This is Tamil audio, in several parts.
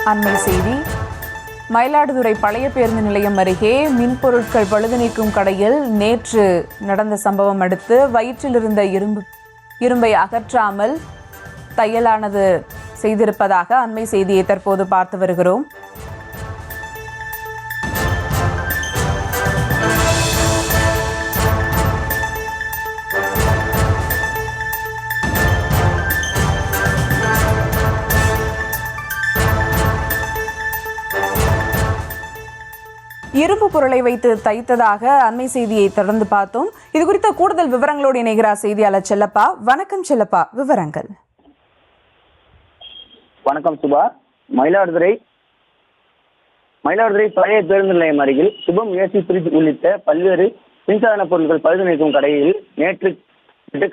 அண்மை செய்தி. மயிலாடுதுறை பழைய பேருந்து நிலையம் அருகே மின்பொருட்கள் பழுது நீக்கும் கடையில் நேற்று நடந்த சம்பவம் அடுத்து வயிற்றில் இருந்த இரும்பை அகற்றாமல் தையலானது செய்திருப்பதாக அண்மை செய்தியை தற்போது பார்த்து வருகிறோம். இரும்பு பொருளை வைத்து தைத்ததாக அண்மை செய்தியை தொடர்ந்து பார்த்தோம். இது குறித்த கூடுதல் விவரங்களோடு இணைகிறார் செய்தியாளர் செல்லப்பா. வணக்கம் செல்லப்பா, விவரங்கள். வணக்கம் சுபா. மயிலாடுதுறை பழைய பேருந்து நிலையம் அருகில் சுபம் ஏசி பிரிட்ஜ் உள்ளிட்ட பல்வேறு மின்சாதன பொருட்கள் பழுது நீக்கும் கடையில் நேற்று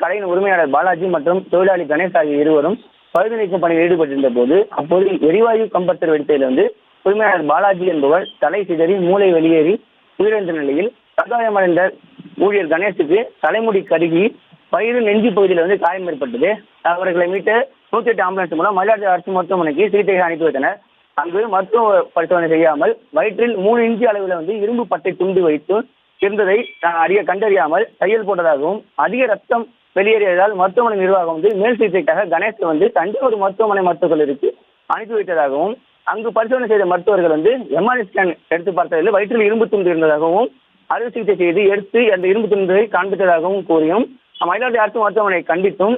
கடையின் உரிமையாளர் பாலாஜி மற்றும் தொழிலாளி கணேஷ் ஆகிய இருவரும் பழுது நீக்கும் பணியில் ஈடுபட்டிருந்த போது அப்போது எரிவாயு கம்பர்சர் வெடித்ததிலிருந்து உரிமையாளர் பாலாஜி என்பவர் தலை சிதறி மூளை வெளியேறி உயிரிழந்த நிலையில் காயமடைந்த ஊழியர் கணேஷுக்கு தலைமுடி கருகி வயிறு நெஞ்சு பகுதியில் காயம் ஏற்பட்டது. அவர்களை மீட்டு 108 ஆம்புலன்ஸ் மூலம் மயிலாடுதுறை அரசு மருத்துவமனைக்கு சிகிச்சைக்கு அனுப்பி வைத்தனர். அங்கு மருத்துவ பரிசோதனை செய்யாமல் வயிற்றில் 3 இன்ச்சு அளவில் இரும்பு பட்டை துண்டு வைத்து இருந்ததை கண்டறியாமல் தையல் போட்டதாகவும் அதிக ரத்தம் வெளியேறியதால் மருத்துவமனை நிர்வாகம் மேல் சிகிச்சைக்காக கணேஷ் தஞ்சாவூர் மருத்துவமனை மருத்துவர்களுக்கு அனுப்பி வைத்ததாகவும் அங்கு பரிசோதனை செய்த மருத்துவர்கள் எம்ஆர்ஐ ஸ்கேன் எடுத்து பார்த்ததில் வயிற்றில் இரும்பு துண்டு இருந்ததாகவும் அறுவை சிகிச்சை செய்து எடுத்து அந்த இரும்பு துண்டை காண்பித்ததாகவும் கூறியும் மயிலாடுதுறை அரசு மருத்துவமனை கண்டித்தும்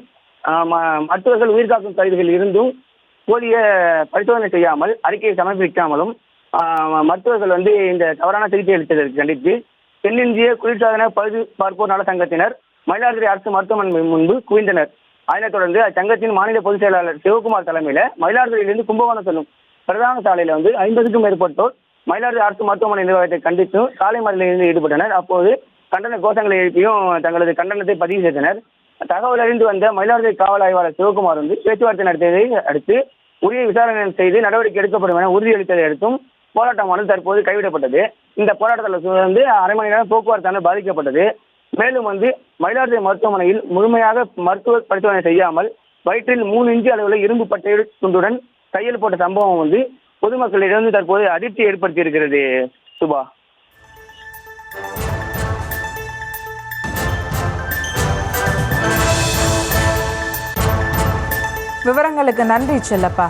மருத்துவர்கள் உயிர்காக்கும் கருவிகள் இருந்தும் போதிய பரிசோதனை செய்யாமல் அறிக்கையை சமர்ப்பிக்காமலும் மருத்துவர்கள் இந்த தவறான சிகிச்சை அளித்ததற்கு கண்டித்து தென்னிந்திய குளிர்சாதன பழுது பார்ப்போர் நல சங்கத்தினர் மயிலாடுதுறை அரசு மருத்துவமனை முன்பு குவிந்தனர். அதனைத் தொடர்ந்து அச்சங்கத்தின் மாநில பொதுச் செயலாளர் சிவகுமார் தலைமையில் மயிலாடுதுறையிலிருந்து கும்பகோணம் செல்லும் பிரதான சாலையில் 50க்கும் மேற்பட்டோர் மயிலாடுதுறை அரசு மருத்துவமனை நிர்வாகத்தை கண்டித்து சாலை மறியலில் ஈடுபட்டனர். அப்போது கண்டன கோஷங்களை எழுப்பியும் தங்களது கண்டனத்தை பதிவு செய்தனர். தகவல் அறிந்து வந்த மயிலாடுதுறை காவல் ஆய்வாளர் சிவகுமார் பேச்சுவார்த்தை நடத்தியதை அடுத்து உரிய விசாரணை செய்து நடவடிக்கை எடுக்கப்படும் என உறுதியளித்ததை அடுத்தும் போராட்டமானது தற்போது கைவிடப்பட்டது. இந்த போராட்டத்தில் அரை மணி நேரம் போக்குவரத்தானது பாதிக்கப்பட்டது. மேலும் மயிலாடுதுறை மருத்துவமனையில் முழுமையாக மருத்துவ பரிசோதனை செய்யாமல் வயிற்றில் 3 இன்ச்சு அளவில் இரும்பு பட்டை துண்டுடன் தையல் போட்ட சம்பவம் பொதுமக்களிடம் தற்போது அதிர்ச்சி ஏற்படுத்தி இருக்கிறது. சுபா, விவரங்களுக்கு நன்றி செல்லப்பா.